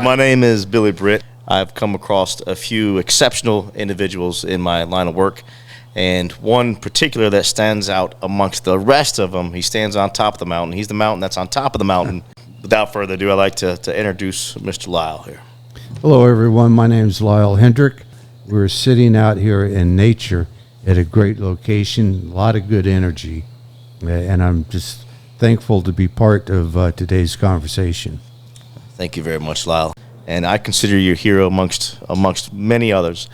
My name is Billy Britt. I've come across a few exceptional individuals in my line of work, and one particular that stands out amongst the rest of them. He stands on top of the mountain. He's the mountain that's on top of the mountain. Without further ado, I'd like to introduce Mr. Lyle here. Hello, everyone. My name is Lyle Hendricks. We're sitting out here in nature at a great location, a lot of good energy, and I'm just thankful to be part of today's conversation. Thank you very much, Lyle. And I consider you a hero amongst many others.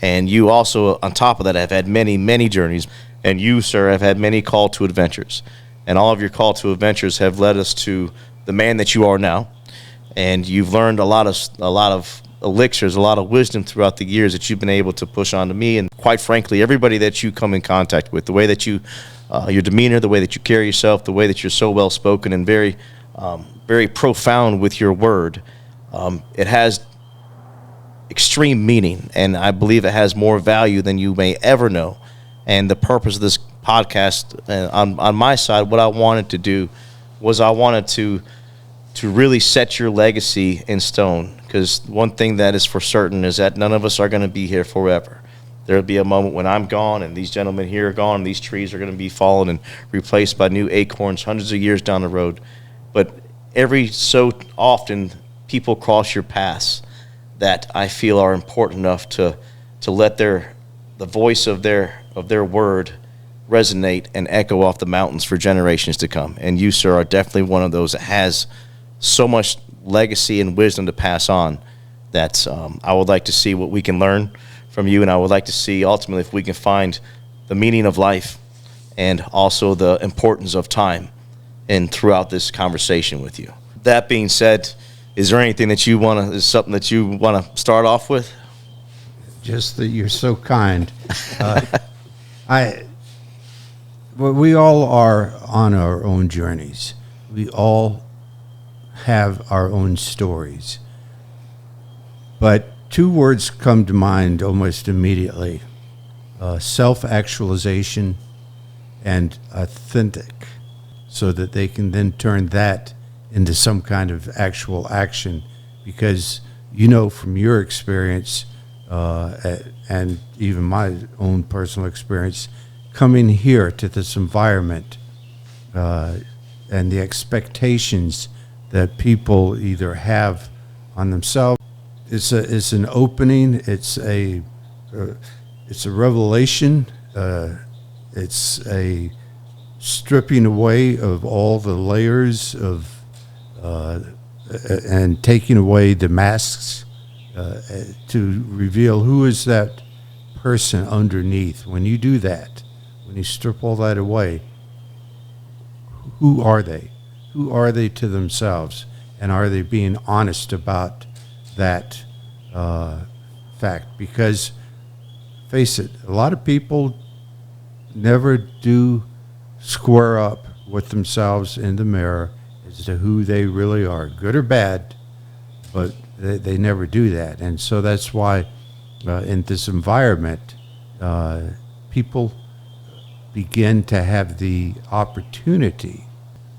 And you also, on top of that, have had many, many journeys. And you, sir, have had many call to adventures. And all of your call to adventures have led us to the man that you are now. And you've learned a lot of elixirs, a lot of wisdom throughout the years that you've been able to push on to me, and quite frankly, everybody that you come in contact with. The way that you, your demeanor, the way that you carry yourself, the way that you're so well spoken and very, very profound with your word. It has extreme meaning, and I believe it has more value than you may ever know. And the purpose of this podcast, on my side, what I wanted to do was I wanted to really set your legacy in stone, because one thing that is for certain is that none of us are going to be here forever. There will be a moment when I'm gone and these gentlemen here are gone and these trees are going to be fallen and replaced by new acorns hundreds of years down the road. But every so often, people cross your paths that I feel are important enough to let the voice of their word resonate and echo off the mountains for generations to come. And you, sir, are definitely one of those that has so much legacy and wisdom to pass on that I would like to see what we can learn from you, and I would like to see ultimately if we can find the meaning of life and also the importance of time and throughout this conversation with you. That being said, is there anything that is something that you want to start off with? Just that you're so kind. We all are on our own journeys. We all have our own stories. But two words come to mind almost immediately: self-actualization and authentic, so that they can then turn that into some kind of actual action. Because you know from your experience, and even my own personal experience, coming here to this environment and the expectations that people either have on themselves, it's an opening, it's a revelation, it's a stripping away of all the layers of and taking away the masks to reveal who is that person underneath. When you do that, when you strip all that away, who are they? Who are they to themselves? And are they being honest about that fact? Because, face it, a lot of people never do square up with themselves in the mirror as to who they really are, good or bad, but they never do that. And so that's why in this environment, people begin to have the opportunity,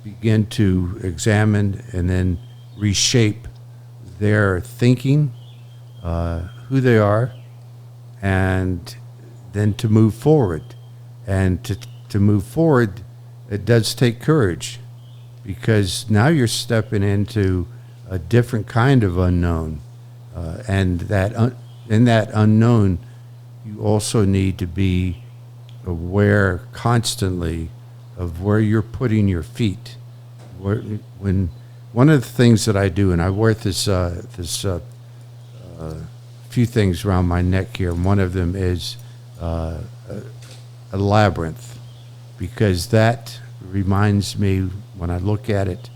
begin to examine and then reshape their thinking, who they are, and then to move forward. And to move forward, it does take courage, because now you're stepping into a different kind of unknown, and that in that unknown, you also need to be aware constantly of where you're putting your feet. When one of the things that I do, and I wear this few things around my neck here, and one of them is a labyrinth, because that reminds me, when I look at it,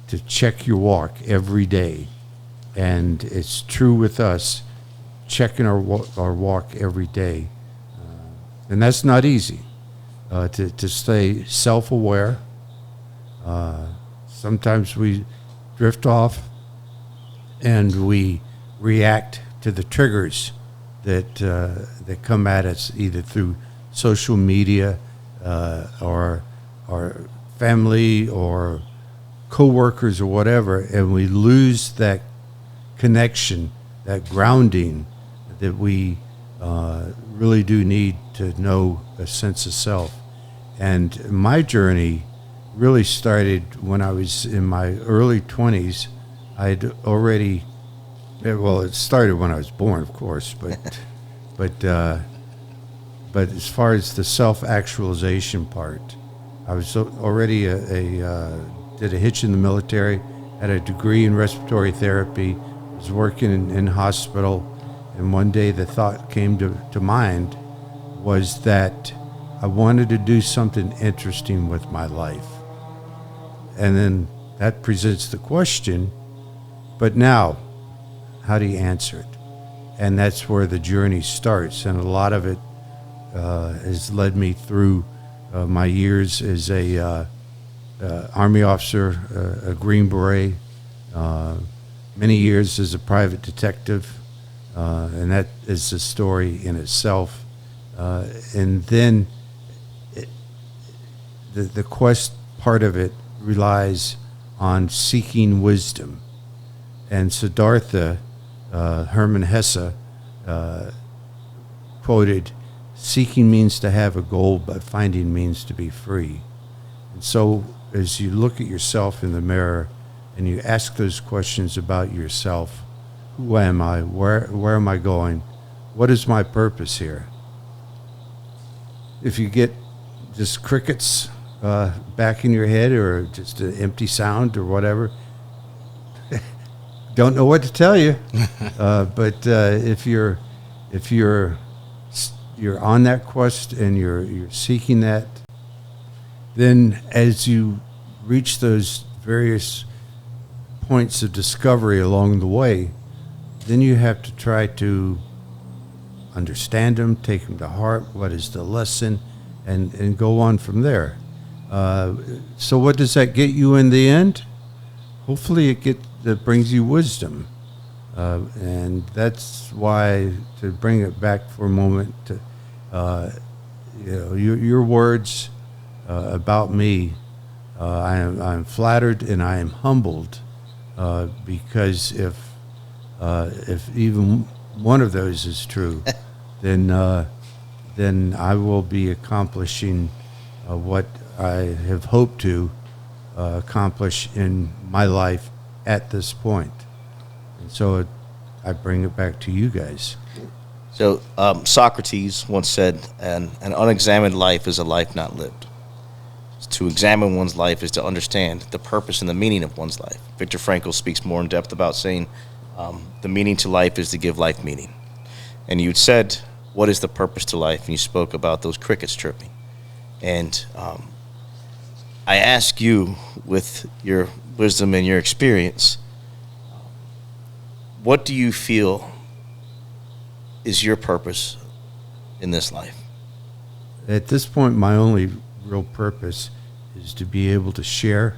to check your walk every day. And it's true with us, checking our walk every day. And that's not easy, to stay self-aware. Sometimes we drift off and we react to the triggers that come at us, either through social media or family or co-workers or whatever, and we lose that connection, that grounding that we really do need to know a sense of self. And my journey really started when I was in my early 20s. I'd already, well, it started when I was born, of course, but as far as the self-actualization part, I was already did a hitch in the military, had a degree in respiratory therapy, was working in hospital, and one day the thought came to mind was that I wanted to do something interesting with my life. And then that presents the question, but now, how do you answer it? And that's where the journey starts, and a lot of it has led me through my years as a Army officer, a Green Beret, many years as a private detective, and that is a story in itself. And then the quest part of it relies on seeking wisdom. And Siddhartha, Hermann Hesse, quoted, "Seeking means to have a goal, but finding means to be free." And so as you look at yourself in the mirror and you ask those questions about yourself, who am I? Where am I going? What is my purpose here? If you get just crickets back in your head, or just an empty sound or whatever, don't know what to tell you. But if you're on that quest and you're seeking that, then as you reach those various points of discovery along the way, then you have to try to understand them, take them to heart. What is the lesson? And go on from there. So what does that get you in the end? Hopefully that brings you wisdom. And that's why, to bring it back for a moment, your words about me, I'm flattered and I am humbled, because if even one of those is true, then I will be accomplishing what I have hoped to accomplish in my life at this point. And so I bring it back to you guys. So Socrates once said, an unexamined life is a life not lived. To examine one's life is to understand the purpose and the meaning of one's life. Viktor Frankl speaks more in depth about saying the meaning to life is to give life meaning. And you said, what is the purpose to life? And you spoke about those crickets chirping. And I ask you, with your wisdom and your experience, what do you feel is your purpose in this life? At this point, my only real purpose is to be able to share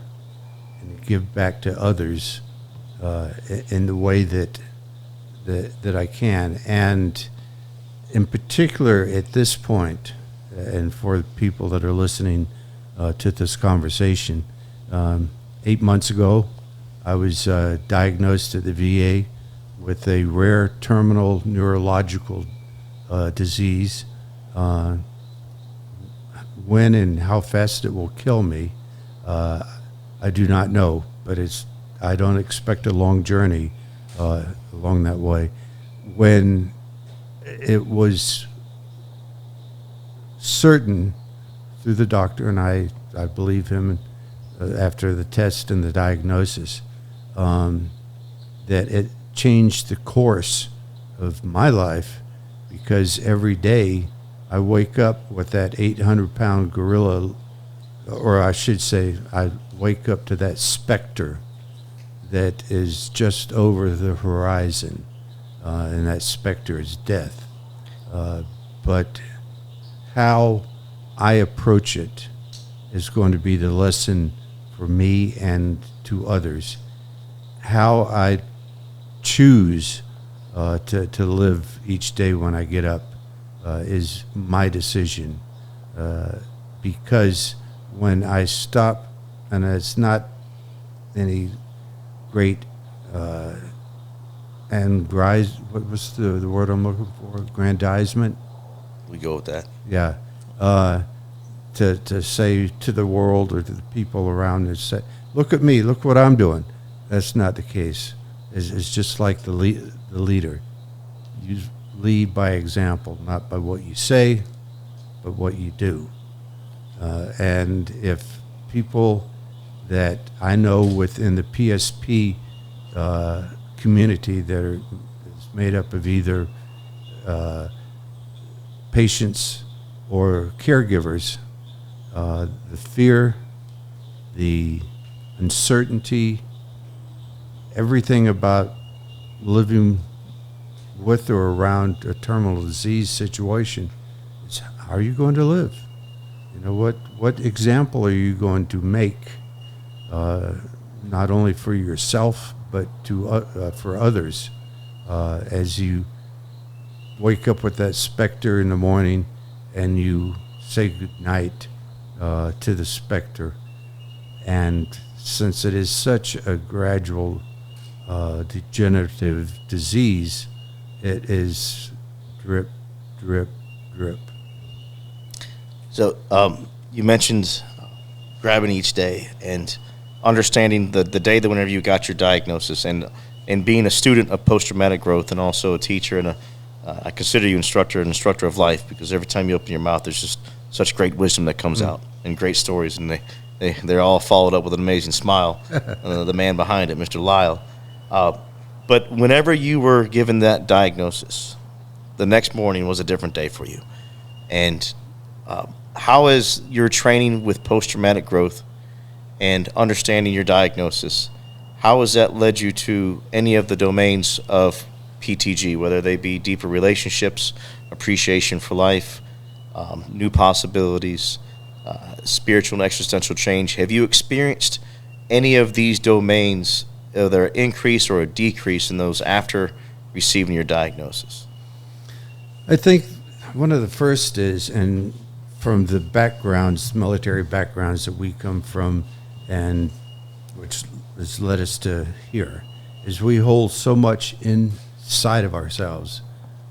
and give back to others in the way that I can. And in particular, at this point, and for the people that are listening to this conversation, 8 months ago, I was diagnosed at the VA with a rare terminal neurological disease. When and how fast it will kill me, I do not know, but I don't expect a long journey along that way. When it was certain through the doctor, and I believe him after the test and the diagnosis, that it changed the course of my life, because every day I wake up with that 800-pound gorilla, or I should say, I wake up to that specter that is just over the horizon, and that specter is death. But how I approach it is going to be the lesson for me and to others. How I choose to live each day when I get up is my decision, because when I stop, and it's not any great and what was the word I'm looking for? Grandizement. We go with that. Yeah. To say to the world or to the people around us, say, look at me, look what I'm doing. That's not the case. It's just like the leader. You lead by example, not by what you say, but what you do. And if people that I know within the PSP community is made up of either patients or caregivers, the fear, the uncertainty, everything about living with or around a terminal disease situation is, how are you going to live? You know, what example are you going to make, not only for yourself but for others, as you wake up with that specter in the morning and you say goodnight to the specter. And since it is such a gradual degenerative disease, it is drip, drip, drip. So you mentioned grabbing each day and understanding the day that whenever you got your diagnosis, and being a student of post-traumatic growth and also a teacher and I consider you an instructor of life, because every time you open your mouth, there's just such great wisdom that comes out and great stories, and they're all followed up with an amazing smile. The man behind it, Mr. Lyle. But whenever you were given that diagnosis, the next morning was a different day for you. And how is your training with post-traumatic growth and understanding your diagnosis, how has that led you to any of the domains of PTG, whether they be deeper relationships, appreciation for life, new possibilities, spiritual and existential change? Have you experienced any of these domains, either an increase or a decrease in those after receiving your diagnosis? I think one of the first is, and from the backgrounds, military backgrounds that we come from, and which has led us to here, is we hold so much inside of ourselves.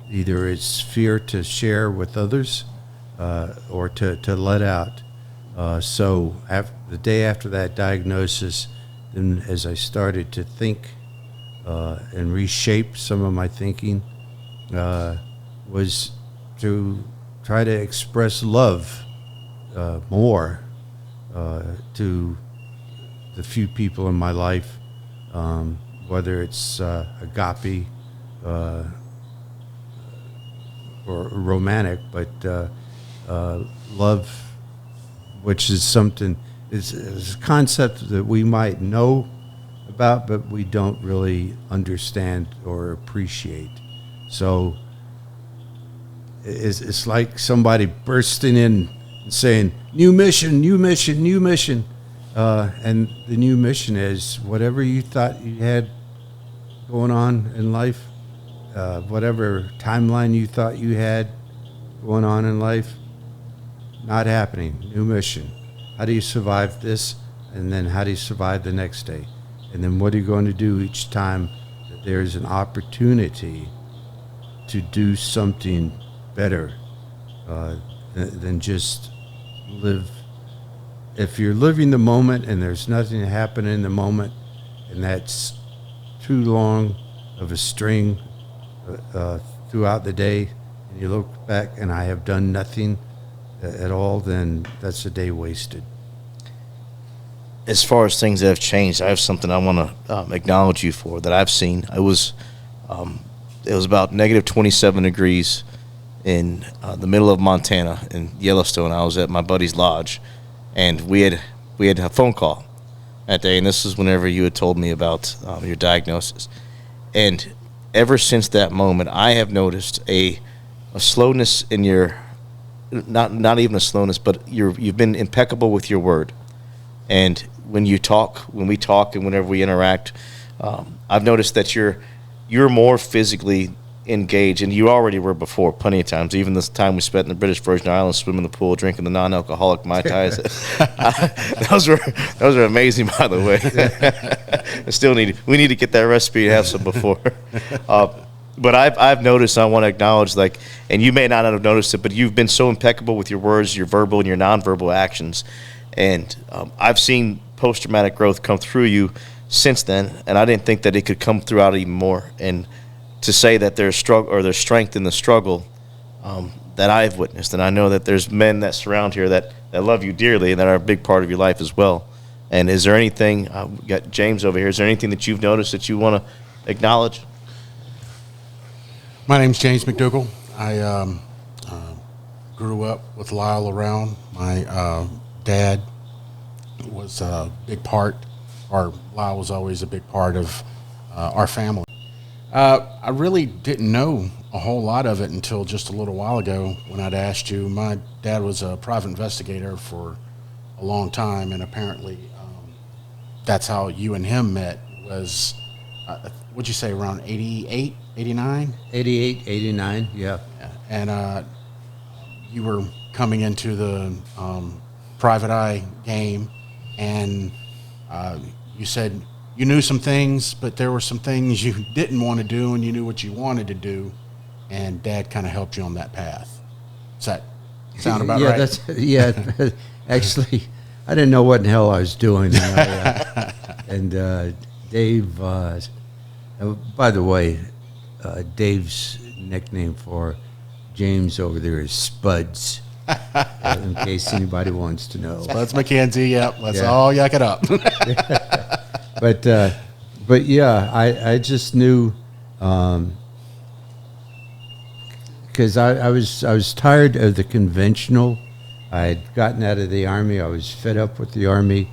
Either it's fear to share with others or to let out. So the day after that diagnosis, then as I started to think and reshape some of my thinking, was to try to express love more to the few people in my life, whether it's agape or romantic, but love, which is something, is a concept that we might know about, but we don't really understand or appreciate. So it's like somebody bursting in and saying, new mission, new mission, new mission. And the new mission is whatever you thought you had going on in life, whatever timeline you thought you had going on in life, not happening. New mission. How do you survive this? And then how do you survive the next day? And then what are you going to do each time that there's an opportunity to do something better than just live? If you're living the moment and there's nothing happening in the moment, and that's too long of a string throughout the day, and you look back and I have done nothing at all, then that's a day wasted. As far as things that have changed, I have something I want to acknowledge you for that I've seen. It was about negative 27 degrees in the middle of Montana in Yellowstone. I was at my buddy's lodge, and we had a phone call that day, and this is whenever you had told me about your diagnosis. And ever since that moment, I have noticed a slowness in your, not even a slowness, but you've been impeccable with your word. And when we talk, and whenever we interact, I've noticed that you're more physically engage, and you already were before plenty of times, even this time we spent in the British Virgin Islands swimming in the pool, drinking the non-alcoholic Mai Tais. those were amazing, by the way. We need to get that recipe and have some before. But I've noticed, I want to acknowledge, like, and you may not have noticed it, but you've been so impeccable with your words, your verbal and your nonverbal actions. And I've seen post-traumatic growth come through you since then, and I didn't think that it could come throughout even more. And to say that there's there's strength in the struggle that I've witnessed, and I know that there's men that surround here that love you dearly and that are a big part of your life as well. And is there anything, we got James over here, is there anything that you've noticed that you want to acknowledge? My name's James McDougall. I grew up with Lyle around. My dad was a big part, or Lyle was always a big part of our family. I really didn't know a whole lot of it until just a little while ago when I'd asked you. My dad was a private investigator for a long time, and apparently that's how you and him met was, what'd you say, around 88, 89? 88, 89, yeah. And you were coming into the private eye game, and you said you knew some things, but there were some things you didn't want to do, and you knew what you wanted to do, and Dad kind of helped you on that path. Does that sound about right? Yeah, actually, I didn't know what in the hell I was doing. And Dave, by the way, Dave's nickname for James over there is Spuds, in case anybody wants to know. Spuds McKenzie, yep, let's all yuck it up. But yeah, I just knew, because I was tired of the conventional. I had gotten out of the Army. I was fed up with the Army,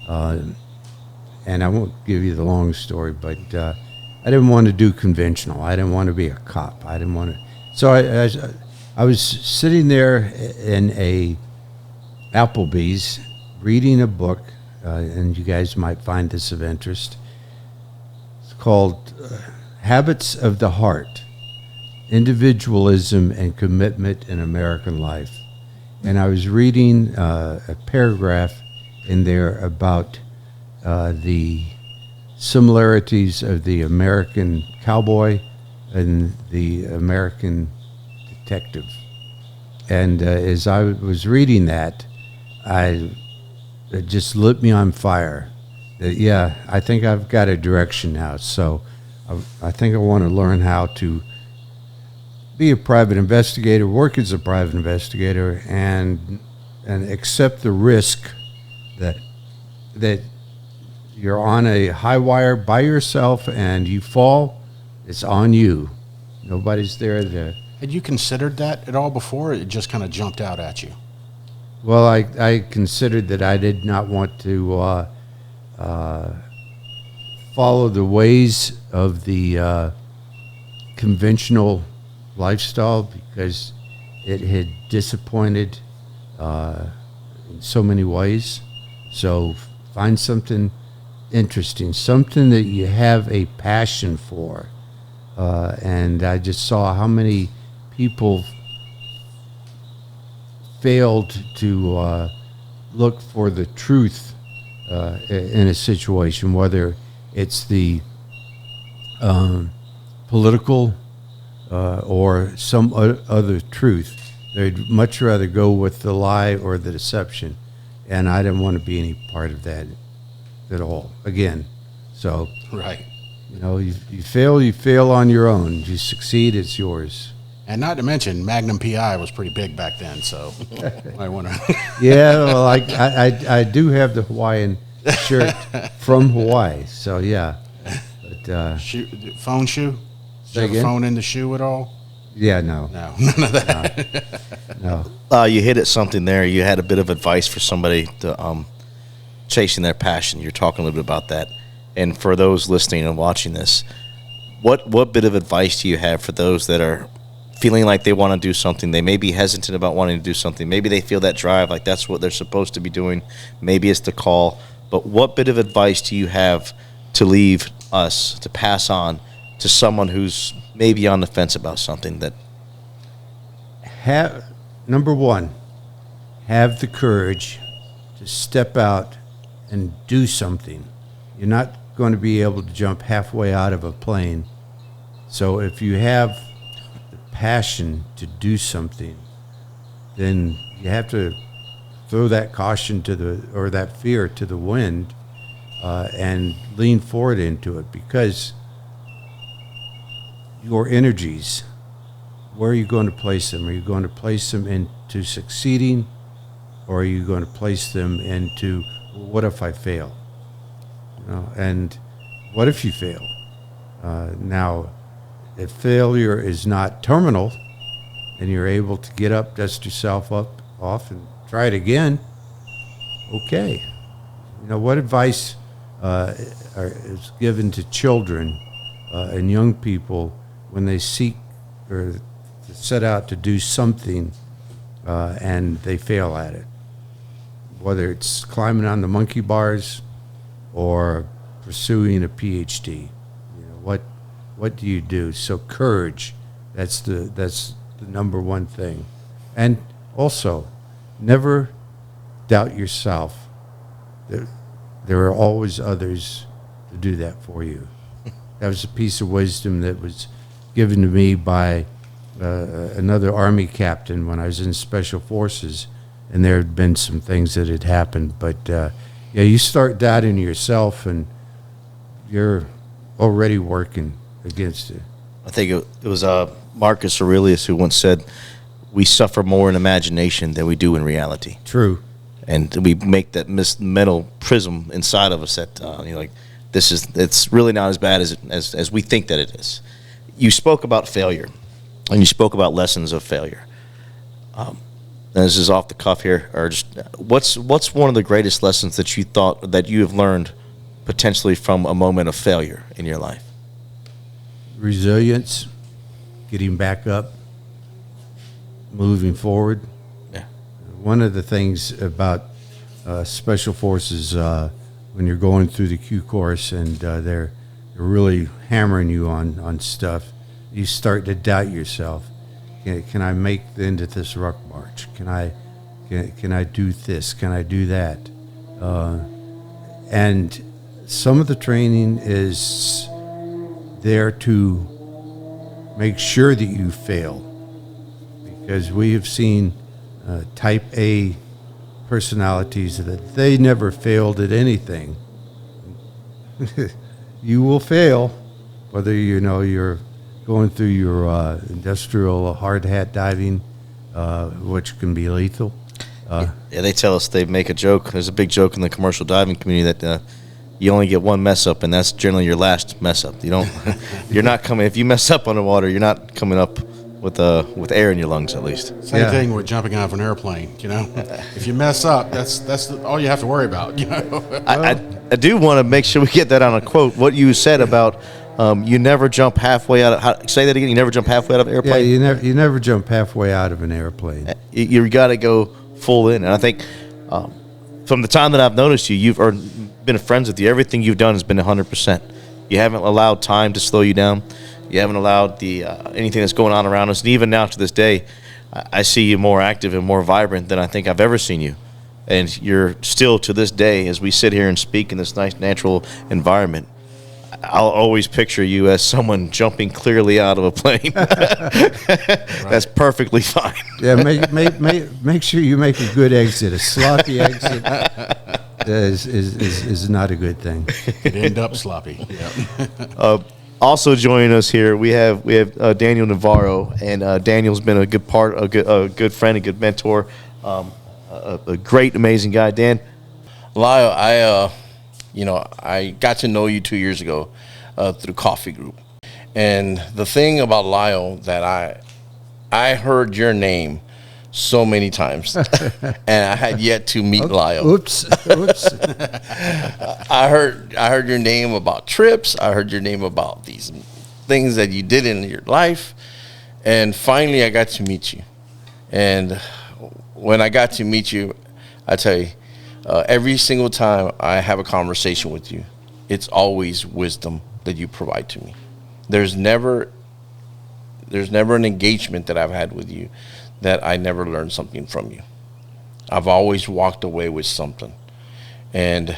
and I won't give you the long story, but I didn't want to do conventional. I didn't want to be a cop. I didn't want to. So I was sitting there in a Applebee's reading a book, and you guys might find this of interest. It's called Habits of the Heart, Individualism and Commitment in American Life. And I was reading a paragraph in there about the similarities of the American cowboy and the American detective. And as I was reading that, it just lit me on fire. Yeah, I think I've got a direction now. So I think I want to learn how to be a private investigator, work as a private investigator, and accept the risk that you're on a high wire by yourself and you fall, it's on you. Nobody's there to... Had you considered that at all before, or it just kind of jumped out at you? Well, I considered that I did not want to follow the ways of the conventional lifestyle because it had disappointed in so many ways. So find something interesting, something that you have a passion for. And I just saw how many people failed to look for the truth in a situation, whether it's the political or some other truth. They'd much rather go with the lie or the deception, and I didn't want to be any part of that at all. Again, so right, you fail on your own. You succeed, it's yours. And not to mention, Magnum PI was pretty big back then, so I want to. Yeah, well, I do have the Hawaiian shirt from Hawaii, so yeah. But phone shoe? Do you have a phone in the shoe at all? Yeah, no, none of that. No. You hit at something there. You had a bit of advice for somebody to chasing their passion. You're talking a little bit about that. And for those listening and watching this, what bit of advice do you have for those that are feeling like they want to do something? They may be hesitant about wanting to do something. Maybe they feel that drive, like that's what they're supposed to be doing. Maybe it's the call. But what bit of advice do you have to leave us, to pass on to someone who's maybe on the fence about something that Number one, have the courage to step out and do something. You're not going to be able to jump halfway out of a plane. So if you have the passion to do something, then you have to throw that caution or that fear to the wind, and lean forward into it, because your energies, where are you going to place them? Are you going to place them into succeeding, or are you going to place them into, well, what if I fail? And what if you fail? Now, if failure is not terminal and you're able to get up, dust yourself off, and try it again, okay. What advice is given to children and young people when they seek or set out to do something and they fail at it? Whether it's climbing on the monkey bars or pursuing a PhD, what do you do? So courage, that's the number one thing. And also, never doubt yourself. There are always others to do that for you. That was a piece of wisdom that was given to me by another Army captain when I was in Special Forces, and there had been some things that had happened. But you start doubting yourself, and you're already working against it. I think it was Marcus Aurelius who once said, "We suffer more in imagination than we do in reality." True. And we make that mental prism inside of us that it's really not as bad as we think that it is. You spoke about failure, and you spoke about lessons of failure. And this is off the cuff here, or just what's one of the greatest lessons that you thought that you have learned potentially from a moment of failure in your life? Resilience, getting back up, moving forward. Yeah. One of the things about Special Forces, when you're going through the Q course and they're really hammering you on stuff, you start to doubt yourself. Can I make the end of this ruck march? Can I do this? Can I do that? And some of the training is there to make sure that you fail, because we have seen type A personalities that they never failed at anything. You will fail, whether you're going through your industrial hard hat diving, which can be lethal. Yeah, they tell us, they make a joke. There's a big joke in the commercial diving community that you only get one mess up, and that's generally your last mess up. You're not coming. If you mess up underwater, you're not coming up with air in your lungs, at least. Same thing with jumping out of an airplane. If you mess up, that's all you have to worry about. I do want to make sure we get that on a quote. What you said about you never jump halfway out of. Say that again. You never jump halfway out of an airplane. Yeah, you never jump halfway out of an airplane. You got to go full in, and I think from the time that I've noticed you, you've been friends with you. Everything you've done has been 100%. You haven't allowed time to slow you down. You haven't allowed anything that's going on around us. And even now to this day, I see you more active and more vibrant than I think I've ever seen you. And you're still, to this day, as we sit here and speak in this nice natural environment, I'll always picture you as someone jumping clearly out of a plane. That's perfectly fine. Yeah, make sure you make a good exit. A sloppy exit is not a good thing. Could end up sloppy. Yeah. Also joining us here, we have Daniel Navarro, and Daniel's been a good good friend, a good mentor, a great, amazing guy. Dan, Lyle, I got to know you 2 years ago through Coffee Group, and the thing about Lyle that I heard your name so many times, and I had yet to meet Lyle. Oops. I heard your name about trips. I heard your name about these things that you did in your life, and finally I got to meet you. And when I got to meet you, I tell you, every single time I have a conversation with you, it's always wisdom that you provide to me. There's never There's never an engagement that I've had with you that I never learned something from you. I've always walked away with something. And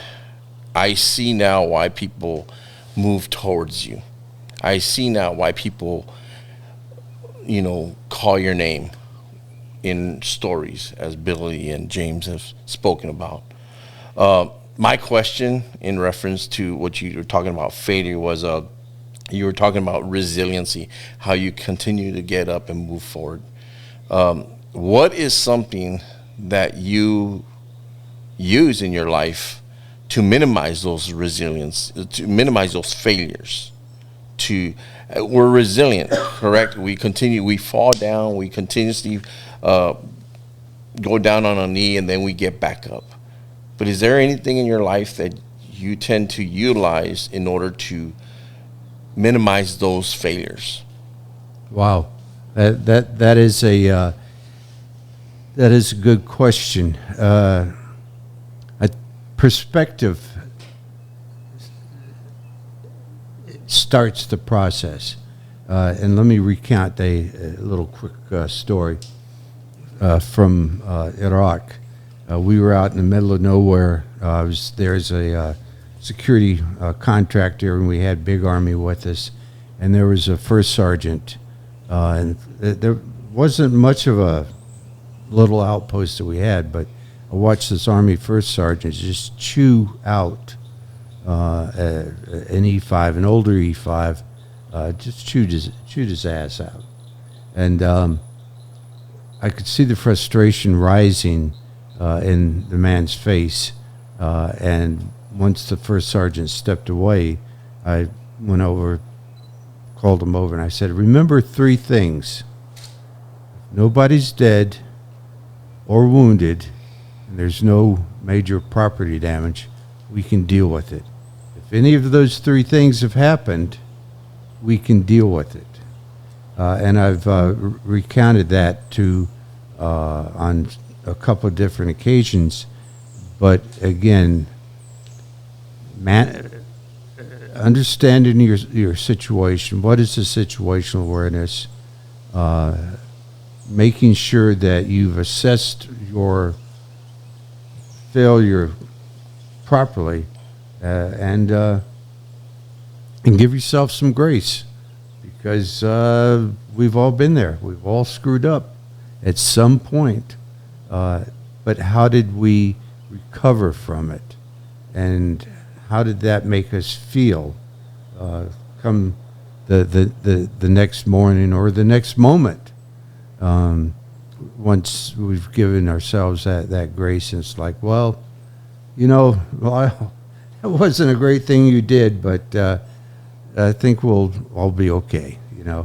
I see now why people move towards you. I see now why people, call your name in stories, as Billy and James have spoken about. My question in reference to what you were talking about, failure, was you were talking about resiliency, how you continue to get up and move forward. What is something that you use in your life to minimize those to minimize those failures? We're resilient, correct? We fall down, we continuously go down on a knee, and then we get back up. But is there anything in your life that you tend to utilize in order to minimize those failures? Wow, that is a good question. Perspective starts the process, and let me recount a little quick story from Iraq. We were out in the middle of nowhere. There's a security contractor, and we had big army with us, and there was a first sergeant, and there wasn't much of a little outpost that we had, but I watched this army first sergeant just chew out an E5, an older E5, just chewed his ass out, and I could see the frustration rising in the man's face, and once the first sergeant stepped away, I went over, called him over, and I said, "Remember 3 things. Nobody's dead or wounded, and there's no major property damage. We can deal with it. If any of those 3 things have happened, we can deal with it." And I've recounted that on a couple of different occasions. But again, understanding your situation, what is the situational awareness, making sure that you've assessed your failure properly, and give yourself some grace, because we've all been there. We've all screwed up at some point. But how did we recover from it? And how did that make us feel come the next morning or the next moment? Once we've given ourselves that grace, and it's like, well, that wasn't a great thing you did, but I think we'll all be okay, I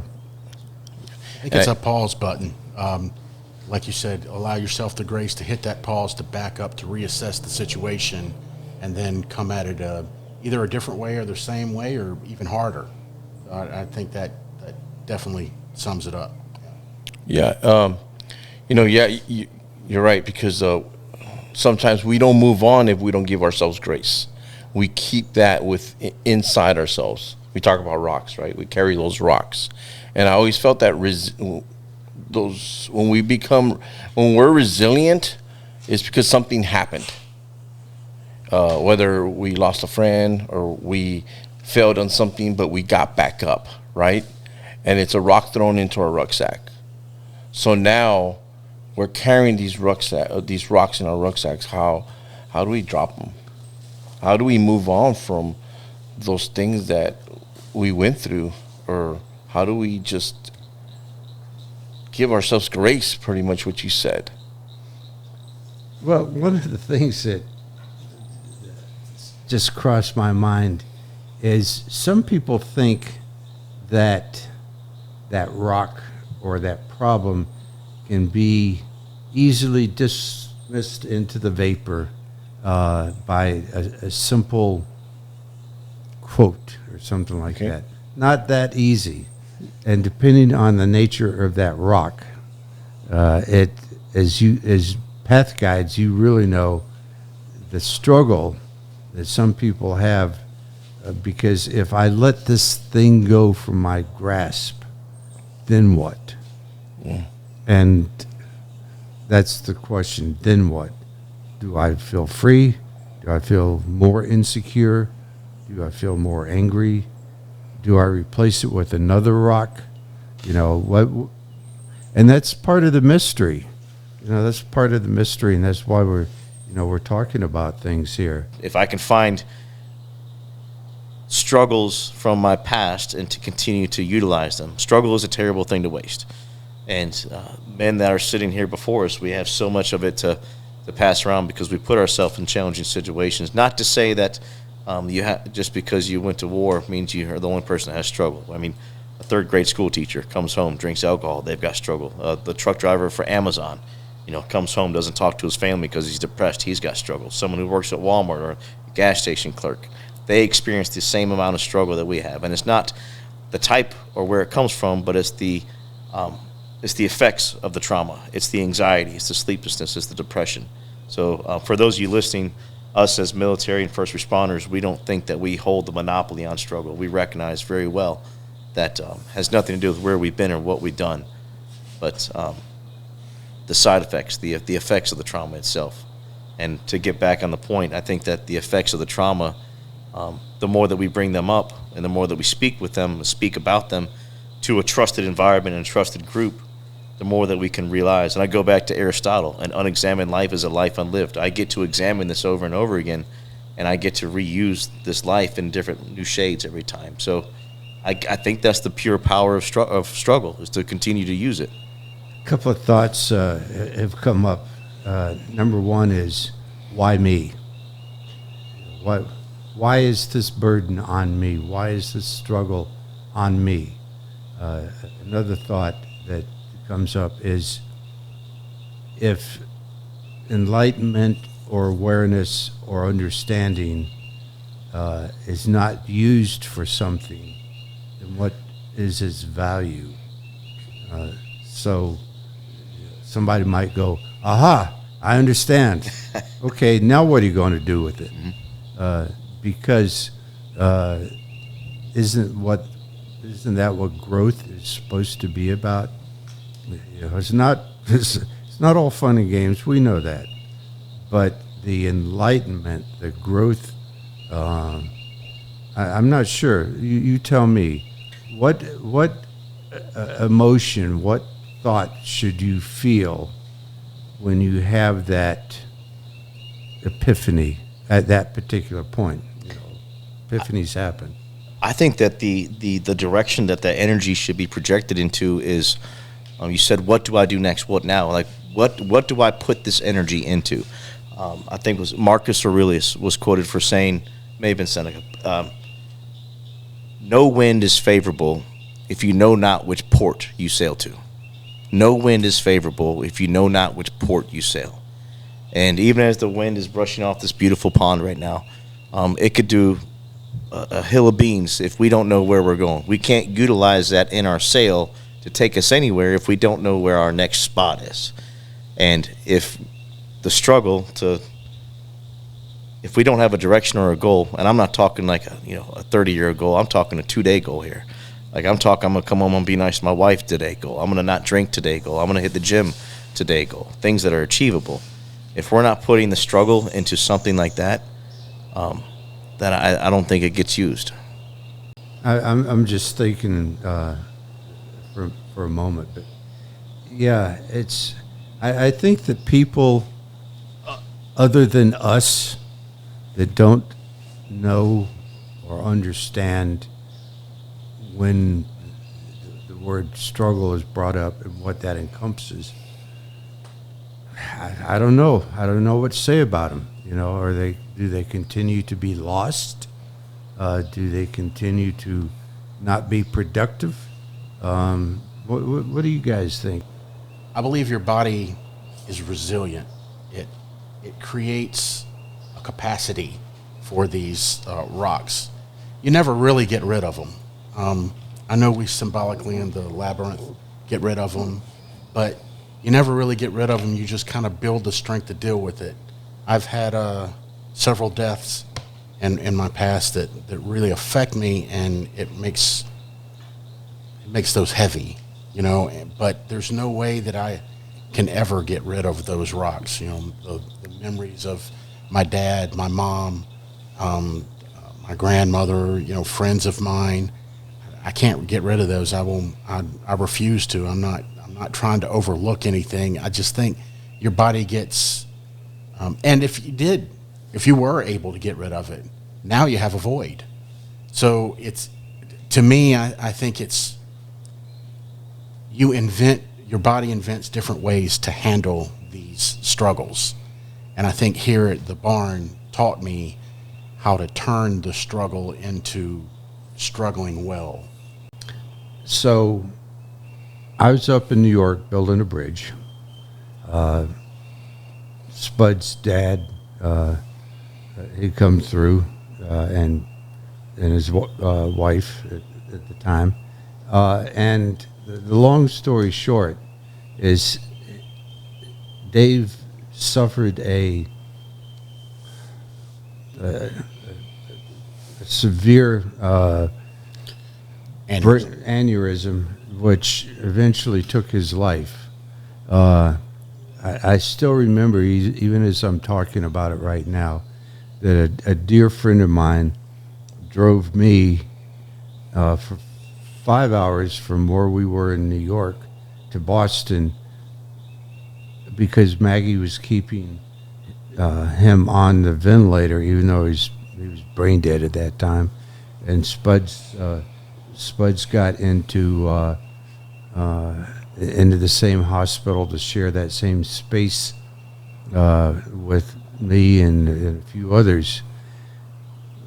think it's a pause button. Like you said, allow yourself the grace to hit that pause, to back up, to reassess the situation, and then come at it either a different way or the same way or even harder. I think that definitely sums it up. Yeah. You're right, because sometimes we don't move on if we don't give ourselves grace. We keep that inside ourselves. We talk about rocks, right? We carry those rocks. And I always felt that when we're resilient, it's because something happened. Whether we lost a friend or we failed on something, but we got back up, right? And it's a rock thrown into our rucksack. So now we're carrying these rocks in our rucksacks. How do we drop them? How do we move on from those things that we went through? Or how do we just give ourselves grace, pretty much what you said? Well, one of the things that just crossed my mind is some people think that rock or that problem can be easily dismissed into the vapor by a simple quote or something like that. Not that easy. And depending on the nature of that rock, as path guides, you really know the struggle that some people have, because if I let this thing go from my grasp, then what? And that's the question. Then what? Do I feel free? Do I feel more insecure? Do I feel more angry? Do I replace it with another rock? You know, what? And that's part of the mystery. You know, that's part of the mystery, and that's why we're talking about things here. If I can find struggles from my past and to continue to utilize them. Struggle is a terrible thing to waste. And men that are sitting here before us, we have so much of it to pass around because we put ourselves in challenging situations. Not to say that just because you went to war means you are the only person that has struggle. I mean, a third grade school teacher comes home, drinks alcohol, they've got struggle. The truck driver for Amazon, comes home, doesn't talk to his family because he's depressed, he's got struggle. Someone who works at Walmart or a gas station clerk, they experience the same amount of struggle that we have. And it's not the type or where it comes from, but it's the effects of the trauma. It's the anxiety, it's the sleeplessness, it's the depression. So for those of you listening, us as military and first responders, we don't think that we hold the monopoly on struggle. We recognize very well that has nothing to do with where we've been or what we've done, but the side effects, the effects of the trauma itself. And to get back on the point, I think that the effects of the trauma, the more that we bring them up and the more that we speak with them, speak about them to a trusted environment and a trusted group, the more that we can realize. And I go back to Aristotle, an unexamined life is a life unlived. I get to examine this over and over again, and I get to reuse this life in different new shades every time. So I think that's the pure power of struggle, is to continue to use it. A couple of thoughts have come up. Number one is, why me? Why is this burden on me? Why is this struggle on me? Another thought that comes up is, if enlightenment or awareness or understanding is not used for something, then what is its value? So somebody might go, aha, I understand. Okay, now what are you going to do with it? Because isn't that what growth is supposed to be about? It's not all fun and games. We know that, but the enlightenment, the growth. I'm not sure. You tell me. What emotion, what thought should you feel when you have that epiphany at that particular point? Epiphanies happen. I think that the direction that energy should be projected into is, you said, what do I do next? What now? Like, what do I put this energy into? I think it was Marcus Aurelius was quoted for saying, may have been Seneca, no wind is favorable if you know not which port you sail to. No wind is favorable if you know not which port you sail. And even as the wind is brushing off this beautiful pond right now, it could do a hill of beans if we don't know where we're going. We can't utilize that in our sail to take us anywhere if we don't know where our next spot is. And if the struggle if we don't have a direction or a goal, and I'm not talking like a 30-year goal, I'm talking a 2-day goal here. Like I'm going to come home and be nice to my wife today goal. I'm going to not drink today goal. I'm going to hit the gym today goal. Things that are achievable. If we're not putting the struggle into something like that, then I don't think it gets used. I'm just thinking for a moment, but yeah, I think that people other than us that don't know or understand when the word struggle is brought up and what that encompasses, I don't know. I don't know what to say about them. Do they continue to be lost? Do they continue to not be productive? What do you guys think? I believe your body is resilient. It creates a capacity for these rocks. You never really get rid of them. I know we symbolically in the labyrinth get rid of them, but you never really get rid of them. You just kind of build the strength to deal with it. I've had several deaths in my past that really affect me, and it makes those heavy. you know, but there's no way that I can ever get rid of those rocks. You know, the memories of my dad, my mom, my grandmother, you know, friends of mine. I can't get rid of those. I won't. I refuse to. I'm not trying to overlook anything. I just think your body gets. And if you were able to get rid of it, now you have a void. So it's, to me, I think it's, your body invents different ways to handle these struggles. And I think here at the barn taught me how to turn the struggle into struggling well. So I was up in New York building a bridge. Spud's dad, he'd come through, and his wife at the time. And the long story short is Dave suffered a severe aneurysm, which eventually took his life. I still remember, even as I'm talking about it right now, that a dear friend of mine drove me for 5 hours from where we were in New York to Boston because Maggie was keeping him on the ventilator, even though he was brain dead at that time. And Spuds got into the same hospital to share that same space with me and a few others.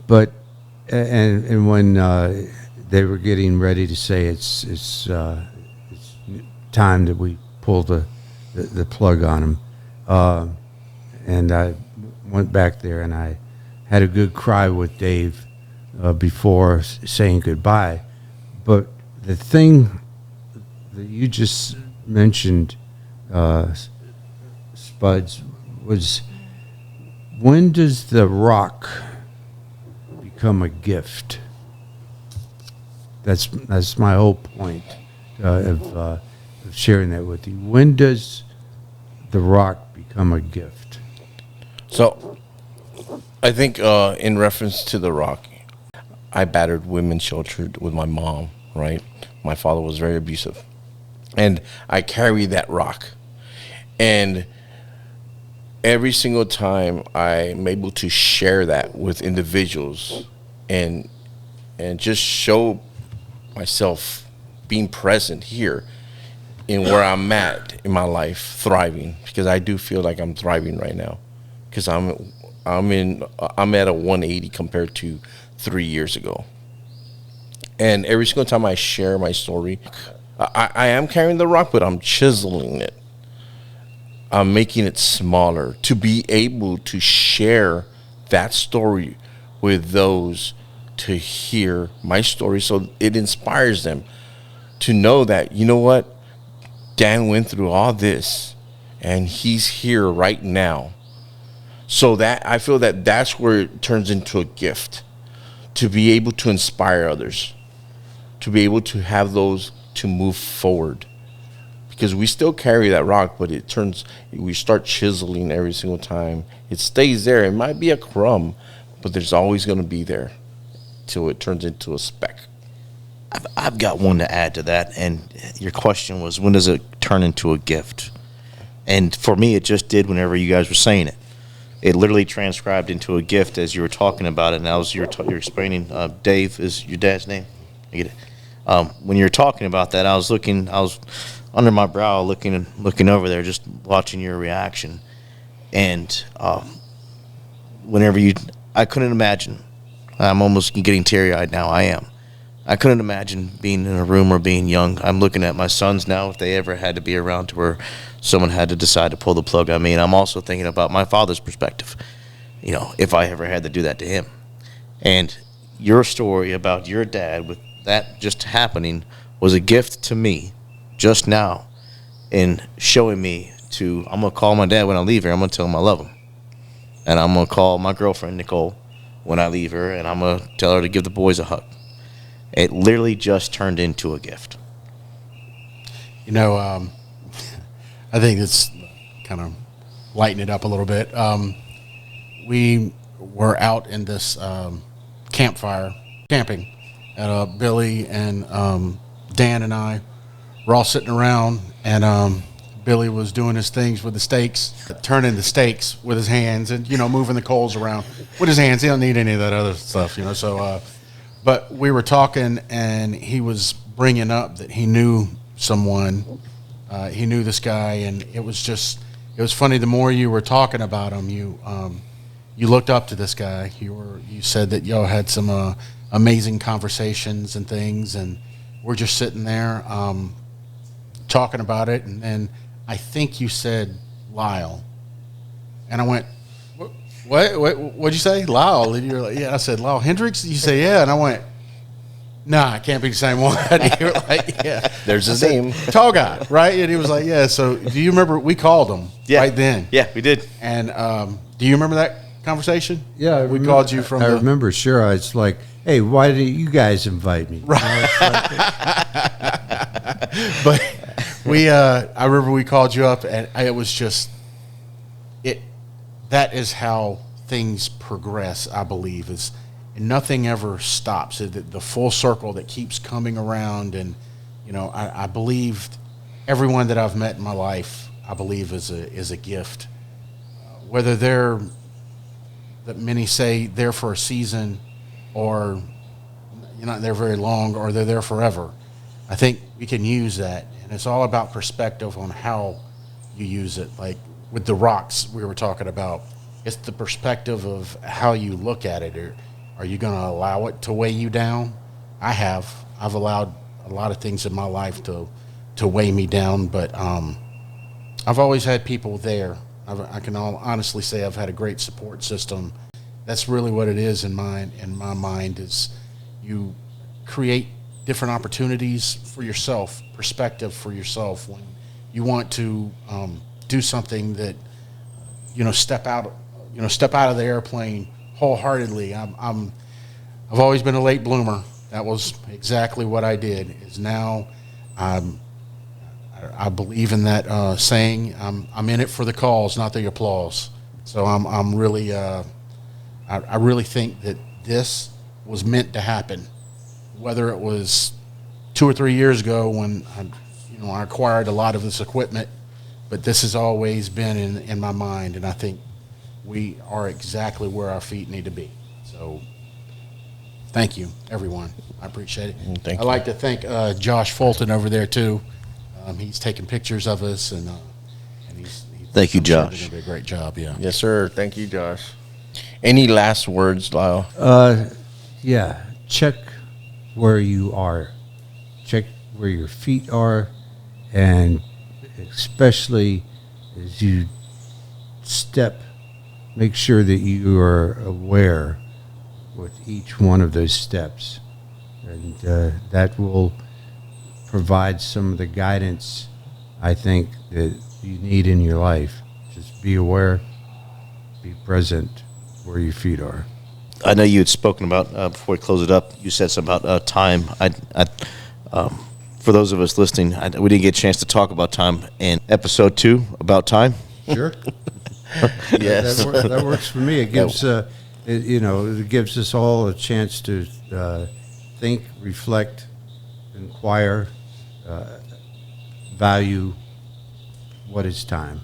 But and when they were getting ready to say it's time that we pull the plug on him, and I went back there and I had a good cry with Dave before saying goodbye. But the thing that you just mentioned, Spuds, was, when does the rock become a gift? That's my whole point of sharing that with you. When does the rock become a gift? So, I think in reference to the rock, I battered women's children with my mom, right? My father was very abusive. And I carry that rock. And every single time I'm able to share that with individuals and just show myself being present here in where I'm at in my life, thriving, because I do feel like I'm thriving right now, because I'm at a 180 compared to 3 years ago. And every single time I share my story, I am carrying the rock, but I'm chiseling it. I'm making it smaller to be able to share that story with those to hear my story, so it inspires them to know that, you know what, Dan went through all this and he's here right now. So that I feel that that's where it turns into a gift, to be able to inspire others, to be able to have those to move forward. Because we still carry that rock, but we start chiseling every single time. It stays there. It might be a crumb, but there's always going to be there till it turns into a speck. I've got one to add to that, and your question was, when does it turn into a gift? And for me, it just did whenever you guys were saying it. It literally transcribed into a gift as you were talking about it, and you're explaining. Dave is your dad's name. I get it. When you were talking about that, I was under my brow, looking over there, just watching your reaction, and I couldn't imagine. I'm almost getting teary-eyed now. I couldn't imagine being in a room or being young. I'm looking at my sons now, if they ever had to be around to where someone had to decide to pull the plug on me. And I'm also thinking about my father's perspective, if I ever had to do that to him. And your story about your dad with that just happening was a gift to me just now in showing me I'm going to call my dad when I leave here. I'm going to tell him I love him. And I'm going to call my girlfriend, Nicole, when I leave her, and I'm going to tell her to give the boys a hug. It literally just turned into a gift. You know, I think it's kind of lighten it up a little bit. We were out in this campfire camping, and Billy and Dan and I were all sitting around, and Billy was doing his things with the steaks, turning the steaks with his hands, and moving the coals around with his hands. He don't need any of that other stuff, So, but we were talking, and he was bringing up that he knew someone. He knew this guy, and it was funny. The more you were talking about him, you looked up to this guy. You said that y'all had some amazing conversations and things, and we're just sitting there talking about it, and then I think you said Lyle, and I went, what'd you say, Lyle? And you're like, yeah. I said Lyle Hendricks. You say, yeah, and I went, nah, it can't be the same one. You're like, yeah, There's his name. tall guy, right? And he was like, yeah. So do you remember we called him right then? Yeah, we did. And do you remember that conversation? Yeah, we called you from. I remember. Sure, I was like, "Hey, why did you guys invite me?" Right. But I remember we called you up, and it was just it. That is how things progress, I believe. And nothing ever stops. The full circle that keeps coming around, and I believe everyone that I've met in my life, I believe is a gift. Whether they're that many say they're for a season, or you're not there very long, or they're there forever. I think we can use that, and it's all about perspective on how you use it. Like with the rocks we were talking about, it's the perspective of how you look at it. Or are you going to allow it to weigh you down? I've allowed a lot of things in my life to weigh me down, but I've always had people there. I can honestly say I've had a great support system. That's really what it is in my mind, is you create different opportunities for yourself, perspective for yourself when you want to do something that step out of the airplane wholeheartedly. I've always been a late bloomer. That was exactly what I did. Is now I believe in that saying. I'm in it for the cause, not the applause. So I'm really I really think that this was meant to happen. Whether it was 2 or 3 years ago when I acquired a lot of this equipment, but this has always been in my mind, and I think we are exactly where our feet need to be. So thank you, everyone. I appreciate it. Thank I'd you. like to thank Josh Fulton over there too. He's taking pictures of us, and he's Thank you, I'm sure Josh. He's doing a great job. Yeah. Yes, sir. Thank you, Josh. Any last words, Lyle? Yeah, check where you are. Check where your feet are, and especially as you step, make sure that you are aware with each one of those steps. And that will provide some of the guidance I think that you need in your life. Just be aware, be present where your feet are. I know you had spoken about, before we close it up, you said something about time. For those of us listening, we didn't get a chance to talk about time in episode 2 about time. Sure. Yes. That works for me. It gives it gives us all a chance to think, reflect, inquire, value what is time.